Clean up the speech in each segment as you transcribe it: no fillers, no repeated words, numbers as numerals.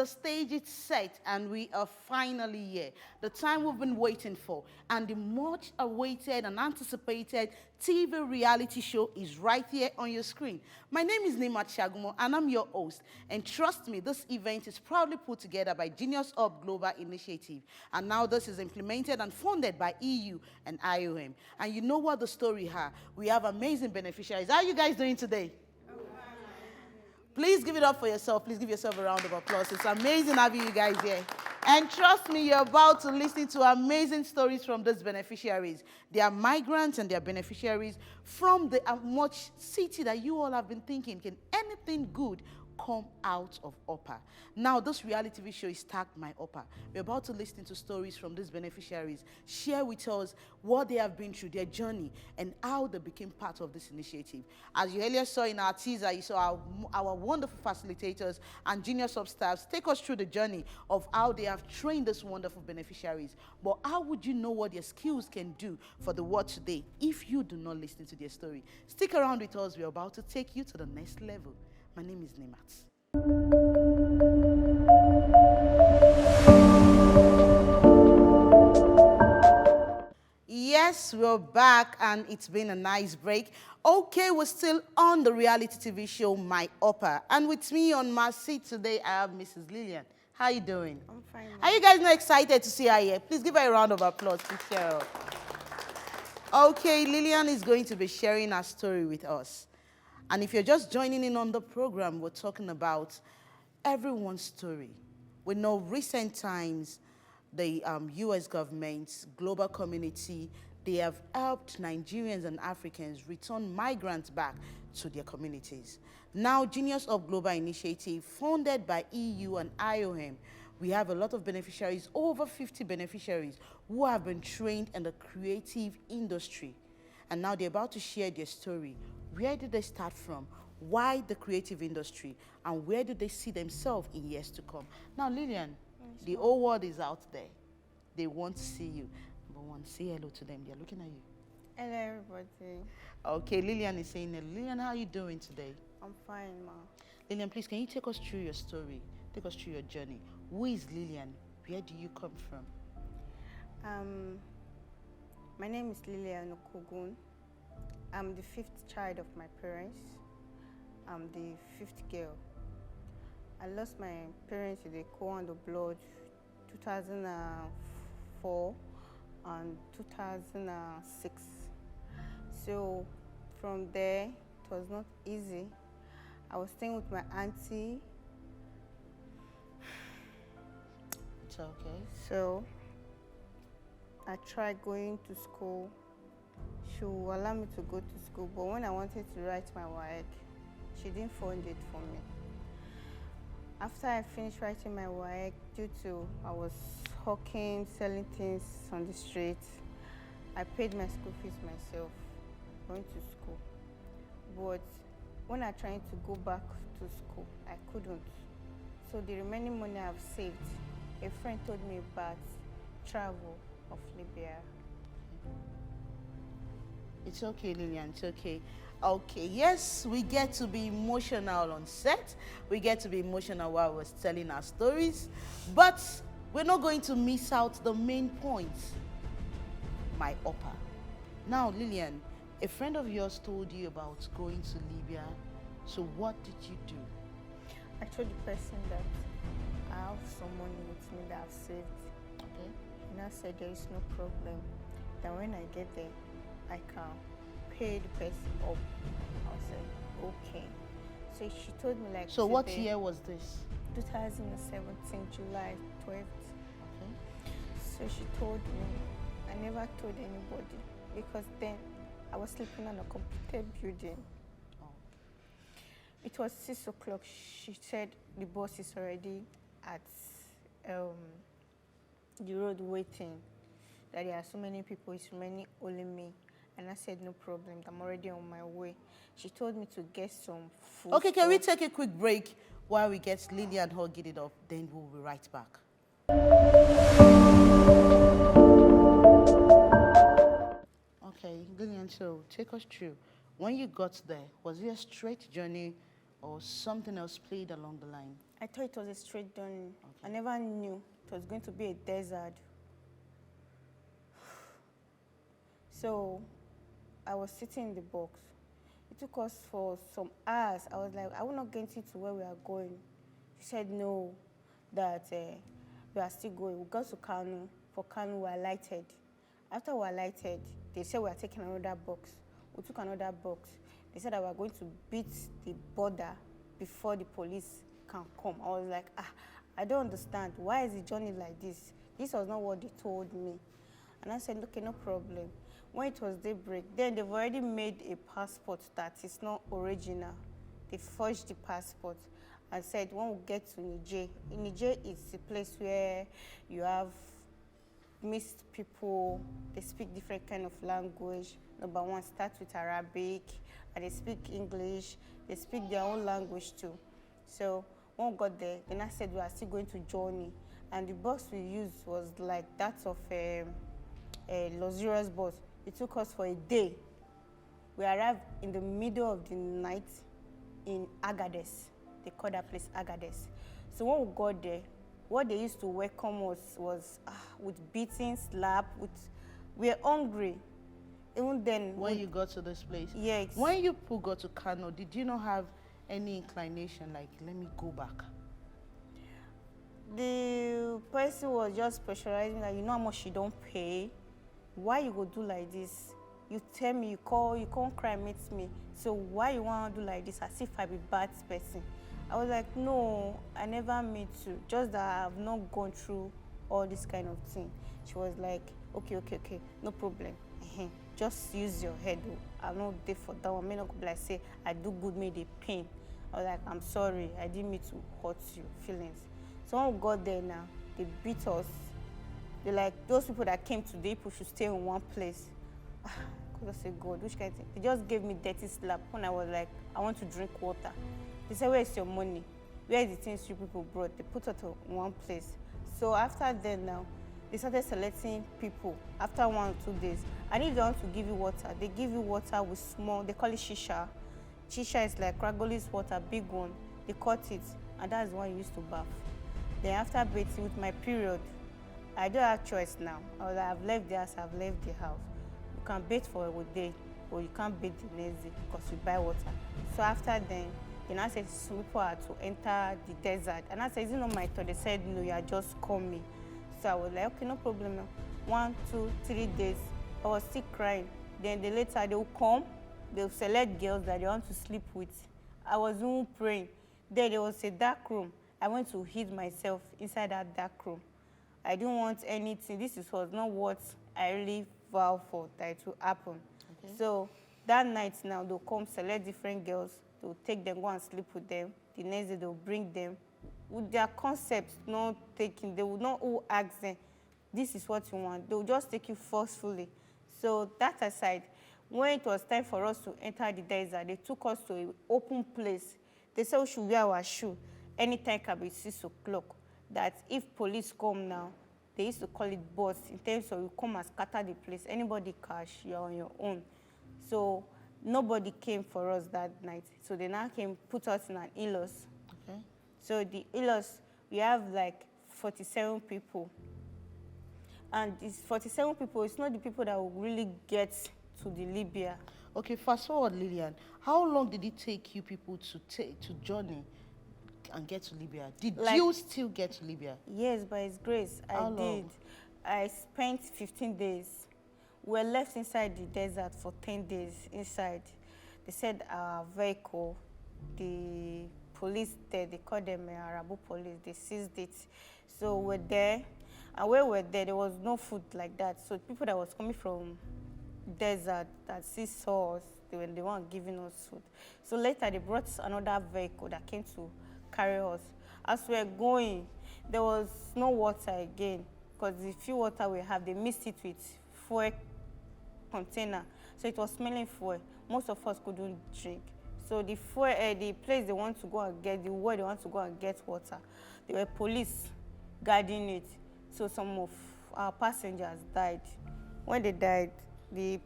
stage is set and we are finally here. The time we've been waiting for and the much awaited and anticipated TV reality show is right here on your screen. My name is Geniushubglobal and I'm your host. And trust me, this event is proudly put together by geniushubglobal initiative. And now this is implemented and funded by EU and IOM. And you know what the story has? We have amazing beneficiaries. How are you guys doing today? Please give it up for yourself. Please give yourself a round of applause. It's amazing having you guys here. And trust me, you're about to listen to amazing stories from these beneficiaries. They are migrants and they are beneficiaries from the much city that you all have been thinking, can anything good come out of Upper? Now, this reality TV show is tagged My Upper. We're about to listen to stories from these beneficiaries, share with us what they have been through, their journey, and how they became part of this initiative. As you earlier saw in our teaser, you saw our wonderful facilitators and junior sub-staffs take us through the journey of how they have trained these wonderful beneficiaries. But how would you know what their skills can do for the world today if you do not listen to their story? Stick around with us. We're about to take you to the next level. My name is Nemat. Yes, we're back and it's been a nice break. Okay, we're still on the reality TV show My Upper. And with me on my seat today, I have Mrs. Lilian. How are you doing? I'm fine. Are you guys not excited to see her here? Please give her a round of applause. Please cheer her up. Okay, Lilian is going to be sharing her story with us. And if you're just joining in on the program, we're talking about everyone's story. We know recent times, the U.S. government, global community, they have helped Nigerians and Africans return migrants back to their communities. Now, geniushubglobal initiative, funded by EU and IOM, we have a lot of beneficiaries, over 50 beneficiaries, who have been trained in the creative industry. And now they're about to share their story. Where did they start from? Why the creative industry? And where do they see themselves in years to come? Now, Lilian, the whole world is out there. They want to see you. Number one, say hello to them. They're looking at you. Hello, everybody. Okay, Lilian is saying hello. Lilian, how are you doing today? I'm fine, ma. Lilian, please, can you take us through your story? Take us through your journey. Who is Lilian? Where do you come from? My name is Lilian Okugun. I'm the fifth child of my parents. I'm the fifth girl. I lost my parents in the cold and the blood 2004 and 2006. So from there, it was not easy. I was staying with my auntie. It's okay. So I tried going to school. She would allow me to go to school, but when I wanted to write my WAEC, she didn't fund it for me. After I finished writing my WAEC, due to I was hawking, selling things on the street, I paid my school fees myself, going to school. But when I tried to go back to school, I couldn't. So the remaining money I've saved, a friend told me about travel of Libya. It's okay, Lilian, it's okay. Okay, yes, we get to be emotional on set. We get to be emotional while we're telling our stories. But we're not going to miss out the main point, My Upper. Now, Lilian, a friend of yours told you about going to Libya. So what did you do? I told the person that I have some money with me that I've saved. Okay. And I said there is no problem. That when I get there, I can pay the person up. I said, okay. So she told me like So what year was this? 2017, July 12th. Okay. So she told me, I never told anybody because then I was sleeping on a completed building. Oh. It was 6 o'clock. She said the bus is already at the road waiting, that there are so many people, it's remaining only me. And I said, no problem, I'm already on my way. She told me to get some food. Okay, can we take a quick break while we get Lilian hugging it up? Then we'll be right back. Okay, Lilian, so take us through. When you got there, was it a straight journey or something else played along the line? I thought it was a straight journey. I never knew it was going to be a desert. So I was sitting in the box. It took us for some hours. I was like, I will not get into where we are going. She said no, that we are still going. We got to Kanu. For Kanu, we are lighted. After we are lighted, they said we are taking another box. We took another box. They said that we are going to beat the border before the police can come. I was like, I don't understand. Why is the journey like this? This was not what they told me. And I said, okay, no problem. When it was daybreak, then they've already made a passport that is not original. They forged the passport and said, when we get to Niger, in Niger it's a place where you have mixed people, they speak different kind of language. Number one, start with Arabic, and they speak English, they speak their own language too. So when we got there, then I said we are still going to journey. And the bus we used was like that of a luxurious bus. It took us for a day. We arrived in the middle of the night in Agadez. They call that place Agadez. So when we got there, what they used to welcome us was with beating, slap, we were hungry. Even then. When you got to this place? Yes. When you got to Kano, did you not have any inclination, like, let me go back? The person was just pressurizing that, you know how much you don't pay? Why you go do like this? You tell me, you can't cry, meet me. So why you want to do like this as if I be bad person? I was like, no, I never meet you. Just that I have not gone through all this kind of thing. She was like, okay, no problem. Just use your head. I'm not there for that one. I may not be like say, I do good, made a pain. I was like, I'm sorry, I didn't mean to hurt your feelings. So when we got there now, they beat us. They're like, those people that came today, people should stay in one place. I could just say, God, which kind of thing? They just gave me dirty slap when I was like, I want to drink water. They said, where is your money? Where is the things you people brought? They put us in one place. So after then now, they started selecting people after 1 or 2 days. And if they want to give you water, they give you water with small, they call it shisha. Shisha is like Kragolis water, big one. They cut it, and that's the one you used to bath. Then after bathing with my period, I don't have choice now. I've left the house, I've left the house. You can bathe for a day, or you can't bathe the next day because you buy water. So after then, I said some people had to enter the desert. And I said, is it not my thought? They said, no, you are just coming. So I was like, okay, no problem now. 1, 2, 3 days, I was still crying. Then later they will come, they'll select girls that they want to sleep with. I was even praying. Then there was a dark room. I went to hid myself inside that dark room. I didn't want anything. This was not what I really vowed for that it will happen. Okay. So that night now, they'll come select different girls. They'll take them, go and sleep with them. The next day, they'll bring them. With their concepts not taken, they will not all ask them, this is what you want. They'll just take you forcefully. So that aside, when it was time for us to enter the desert, they took us to an open place. They said we should wear our shoe. Anytime can be 6 o'clock. That if police come now, they used to call it bust. In terms of you come and scatter the place. Anybody cash, you're on your own. So nobody came for us that night. So they now came, put us in an ilos. Okay. So the ilos, we have like 47 people. And these 47 people, it's not the people that will really get to the Libya. Okay, fast forward, Lilian. How long did it take you people to journey and get to Libya? Did you still get to Libya? Yes, by His grace, I did. I spent 15 days. We were left inside the desert for 10 days inside. They said our vehicle, the police there, they called them Arabu police, they seized it. So we're there, and where we're there was no food like that. So people that was coming from desert that saw us, they weren't giving us food. So later they brought another vehicle that came to carry us. As we were going, there was no water again, because the few water we have, they mixed it with fuel container. So it was smelling fuel. Most of us couldn't drink. So the fuel, the place they want to go and get, the way they want to go and get water, there were police guarding it. So some of our passengers died. When they died, the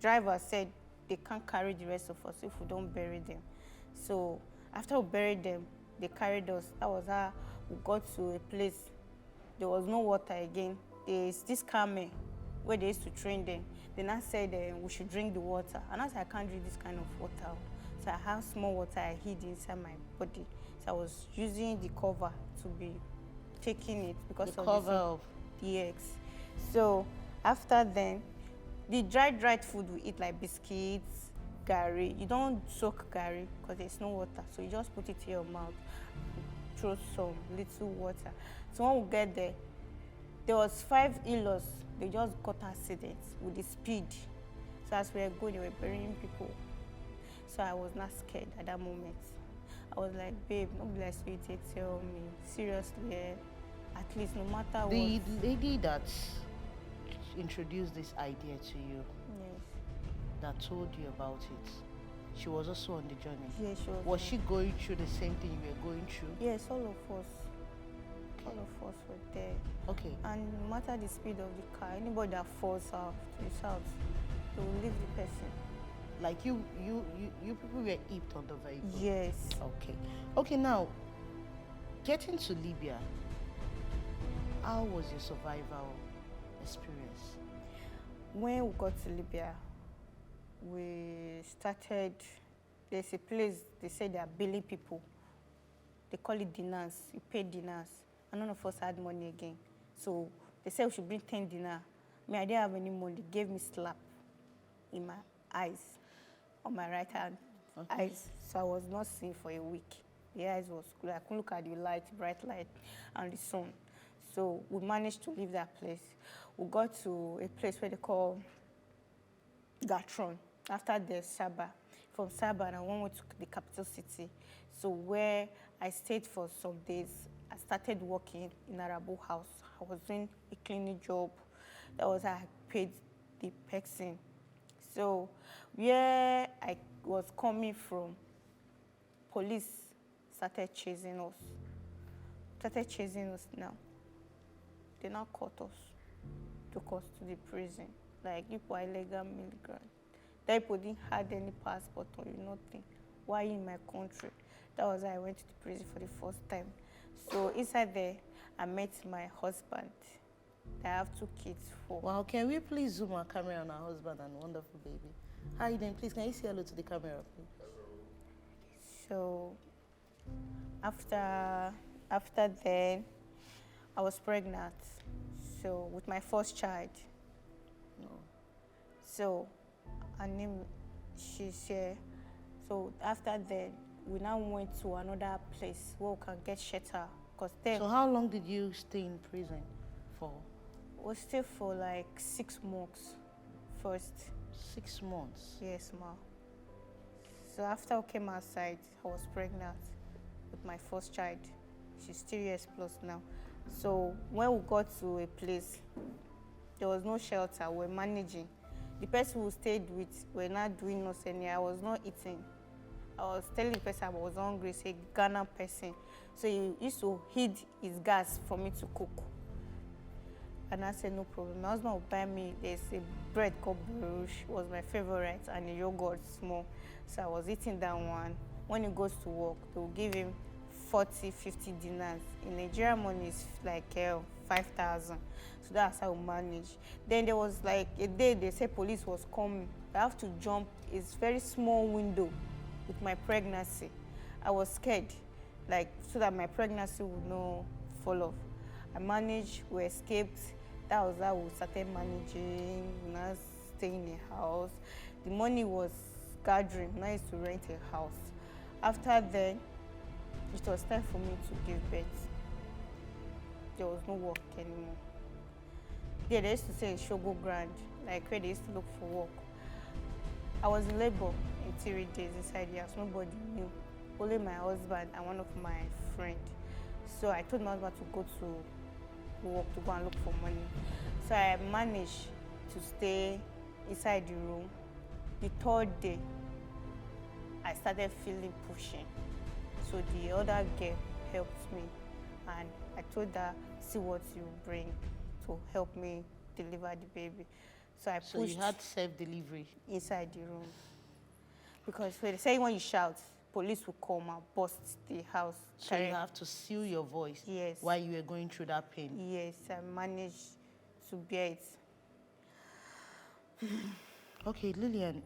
driver said they can't carry the rest of us if we don't bury them. So after we buried them, They carried us. That was how we got to a place. There was no water again. There's this camel where they used to train them. They now said we should drink the water. And I said, I can't drink this kind of water. So I have small water I hid inside my body. So I was using the cover to be taking it because The of cover of the eggs. So after then, the dried food we eat like biscuits, gari. You don't soak gari because there's no water. So you just put it in your mouth, throw some little water. So when we get there was 5 in-laws. They just got accidents with the speed. So as we were going, they were burying people. So I was not scared at that moment. I was like, babe, no bless you, tell me. Seriously, at least no matter the what. lady that introduced this idea to you, Yes. that told you about it, she was also on the journey. Yes, she was. Was she going through the same thing you were going through? Yes, all of us. All of us were there. Okay. And no matter the speed of the car, anybody that falls out to the south, they will leave the person. Like you people were heaped on the vehicle. Yes. Okay. Okay, now getting to Libya, how was your survival experience? When we got to Libya, we started, there's a place, they say they are billing people. They call it dinars. You pay dinars. And none of us had money again. So they said we should bring 10 dinar. Me, I didn't have any money. They gave me slap in my eyes, on my right hand eyes. So I was not seeing for a week. The eyes was closed. I couldn't look at the light, bright light, and the sun. So we managed to leave that place. We got to a place where they call Gatron. After the Saba. From Saba, and I went to the capital city. So where I stayed for some days, I started working in a Arabo house. I was doing a cleaning job. That was how I paid the person. So where I was coming from, police started chasing us. Now. They now caught us, took us to the prison. Like, people are illegal immigrants. That people didn't have any passport or nothing. Why in my country? That was how I went to the prison for the first time. So inside there, I met my husband. I have 2 kids for. Wow, can we please zoom our camera on our husband and wonderful baby? How are you doing? Please, can you say hello to the camera, please? So after then, I was pregnant. So with my first child. No. So her name, she's here. So after that, we now went to another place where we can get shelter. Cause there, So how long did you stay in prison for? we stayed for like 6 months first. 6 months. Yes, ma. So after we came outside, I was pregnant with my first child. She's 3 years plus now. So when we got to a place, there was no shelter. We were managing. The person we stayed with were not doing us any. I was not eating. I was telling the person I was hungry, say Ghana person. So he used to hid his gas for me to cook. And I said, no problem. My husband would buy me, there's a bread called brush, was my favorite, and a yogurt small. So I was eating that one. When he goes to work, they will give him 40, 50 dinars. In Nigeria money is like 5,000. So that's how we manage. Then there was like a day they said police was coming. I have to jump. It's very small window with my pregnancy. I was scared, like so that my pregnancy would not fall off. I managed, we escaped. That was how we started managing, not staying in a house. The money was gathering. Now I used to rent a house. After then, it was time for me to give birth. There was no work anymore. There, they used to say Shogo Grand, like where they used to look for work. I was in labor in 3 days inside the house. Nobody knew. Only my husband and one of my friends. So I told my husband to go to work, to go and look for money. So I managed to stay inside the room. The 3rd day, I started feeling pushing. So the other girl helped me, and I told her, see what you bring to help me deliver the baby. So I pushed. So you had self-delivery? Inside the room. Because they say when you shout, police will come and bust the house. So you have to seal your voice. Yes. While you were going through that pain. Yes, I managed to bear it. Okay, Lilian,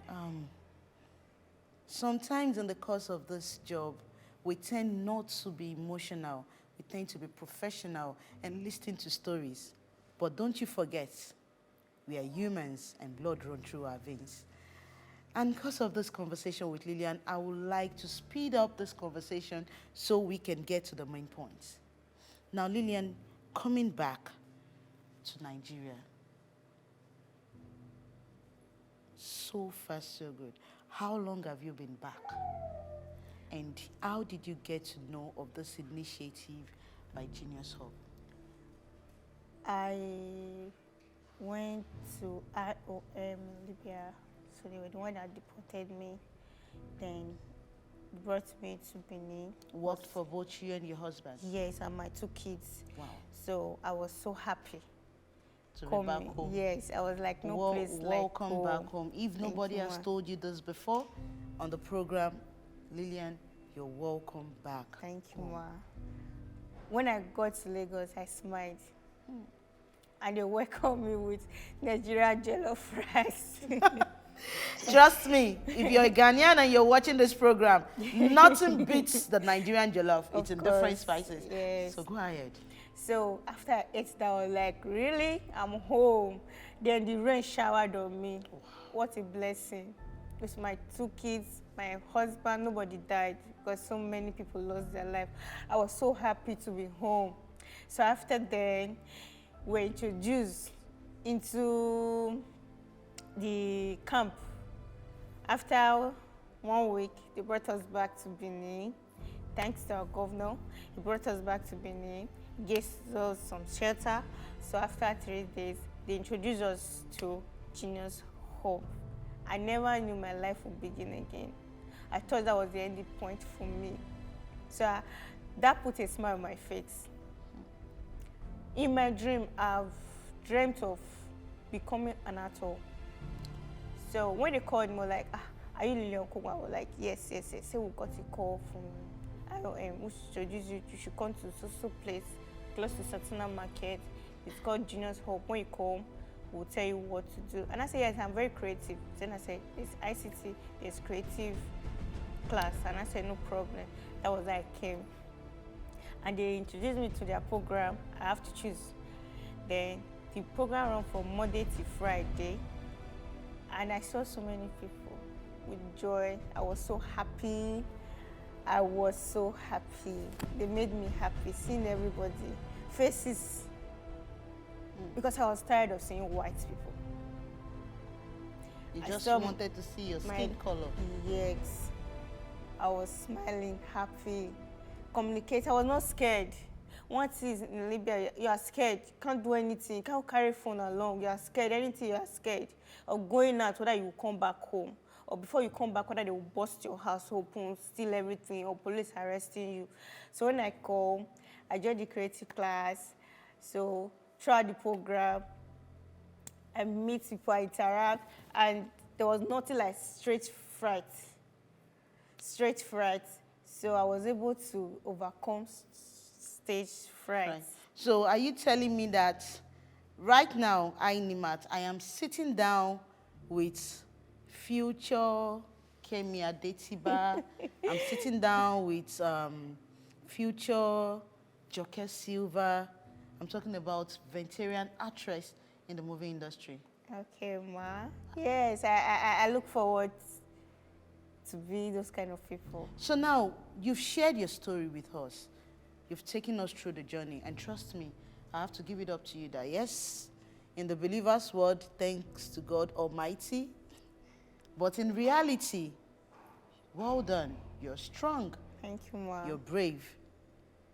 sometimes in the course of this job, we tend not to be emotional. We tend to be professional and listen to stories. But don't you forget, we are humans and blood runs through our veins. And because of this conversation with Lilian, I would like to speed up this conversation so we can get to the main points. Now, Lilian, coming back to Nigeria, so far, so good. How long have you been back? And how did you get to know of this initiative by Genius Hub? I went to ROM Libya, so they were the one that deported me. Then brought me to Benin. Worked for both you and your husband? Yes, and my 2 kids. Wow. So I was so happy. To be back home. Yes, I was like, no place like home. Welcome back home. If nobody has told you this before on the program, Lilian, you're welcome back. Thank you, Ma. When I got to Lagos, I smiled. And they welcomed me with Nigerian jollof rice. Trust me, if you're a Ghanaian and you're watching this program, nothing beats the Nigerian jollof. It's in different spices. Yes. So go ahead. So after I ate that, I was like, really? I'm home. Then the rain showered on me. What a blessing. With my 2 kids, my husband, nobody died because so many people lost their life. I was so happy to be home. So after then, we were introduced into the camp. After 1 week, they brought us back to Benin. Thanks to our governor, he brought us back to Benin, gave us some shelter. So after 3 days, they introduced us to Genius Hub. I never knew my life would begin again. I thought that was the ending point for me. So that put a smile on my face. In my dream, I've dreamt of becoming an actor. So when they called me, like, are you Lilian Kogwa? I was like, yes. So we got a call from IOM, which introduced you should come to so place close to Satuna Market. It's called Genius Hub. When you come, we'll tell you what to do. And I said, yes, I'm very creative. Then I said, there's ICT, there's creative class. And I said, no problem. That was how I came. And they introduced me to their program. I have to choose. Then the program ran from Monday to Friday. And I saw so many people with joy. I was so happy. I was so happy. They made me happy, seeing everybody. Faces. Because I was tired of seeing white people. You just wanted to see your skin color. Yes. I was smiling, happy, communicate. I was not scared. Once in Libya, you are scared. You can't do anything. You can't carry phone along. You are scared. Anything, you are scared of going out, whether you come back home. Or before you come back, whether they will bust your house open, steal everything, or police arresting you. So when I come, I joined the creative class. So throughout the program, I meet people, I interact, and there was nothing like straight fright. So I was able to overcome stage fright. Right. So are you telling me that right now, Nimat, I am sitting down with future Kemi Adetiba. I'm sitting down with future Joke Silva. I'm talking about veteran actress in the movie industry. Okay, Ma. Yes, I look forward to be those kind of people. So now, you've shared your story with us. You've taken us through the journey. And trust me, I have to give it up to you that, yes, in the believer's word, thanks to God Almighty. But in reality, well done. You're strong. Thank you, Ma. You're brave.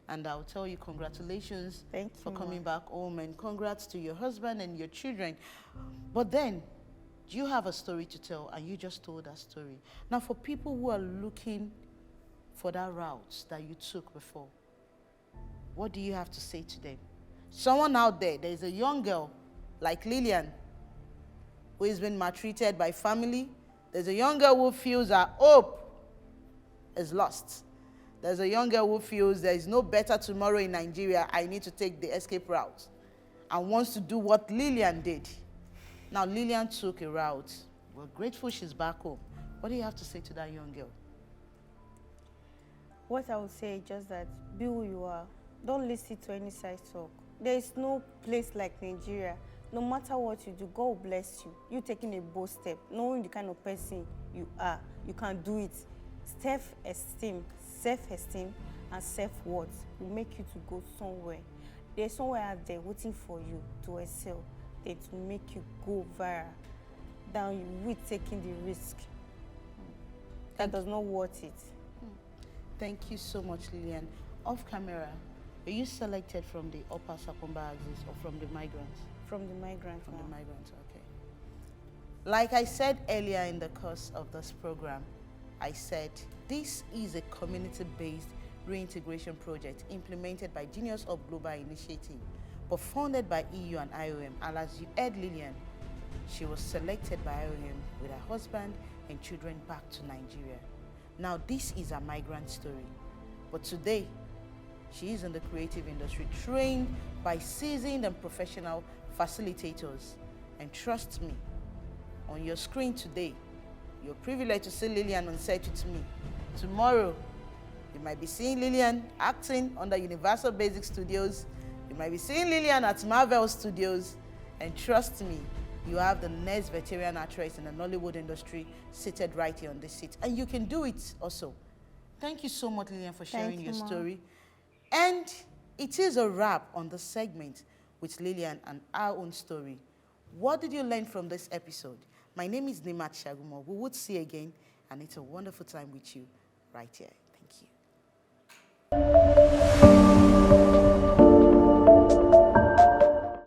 And I'll tell you congratulations for coming back home, and congrats to your husband and your children. But then, do you have a story to tell? And you just told that story. Now, for people who are looking for that route that you took before, what do you have to say to them? Someone out there's a young girl like Lilian who has been maltreated by family. There's a young girl who feels her hope is lost. There's a young girl who feels there is no better tomorrow in Nigeria. I need to take the escape route and wants to do what Lilian did. Now, Lilian took a route. We're grateful she's back home. What do you have to say to that young girl? What I would say is just that be who you are. Don't listen to any side talk. There is no place like Nigeria. No matter what you do, God will bless you. You taking a bold step, knowing the kind of person you are, you can do it. Self-esteem, and self-worth will make you to go somewhere. There's somewhere out there waiting for you to excel, that will make you go viral. Than you with taking the risk. That does not worth it. Thank you so much, Lilian. Off camera, were you selected from the upper SAKPONBA axis or from the migrants? From the migrants. From the migrants, okay. Like I said earlier in the course of this program, I said this is a community-based reintegration project implemented by geniushubglobal initiative, but funded by EU and IOM. And as you heard Lilian, she was selected by IOM with her husband and children back to Nigeria. Now, this is a migrant story, but today, she is in the creative industry, trained by seasoned and professional facilitators. And trust me, on your screen today, you're privileged to see Lilian on set with me. Tomorrow, you might be seeing Lilian acting under Universal Basic Studios. You might be seeing Lilian at Marvel Studios. And trust me, you have the next veteran actress in the Nollywood industry seated right here on this seat. And you can do it also. Thank you so much, Lilian, for sharing your story. And it is a wrap on the segment with Lilian and our own story. What did you learn from this episode? My name is Nimat Shagumo. We would see you again, and it's a wonderful time with you right here.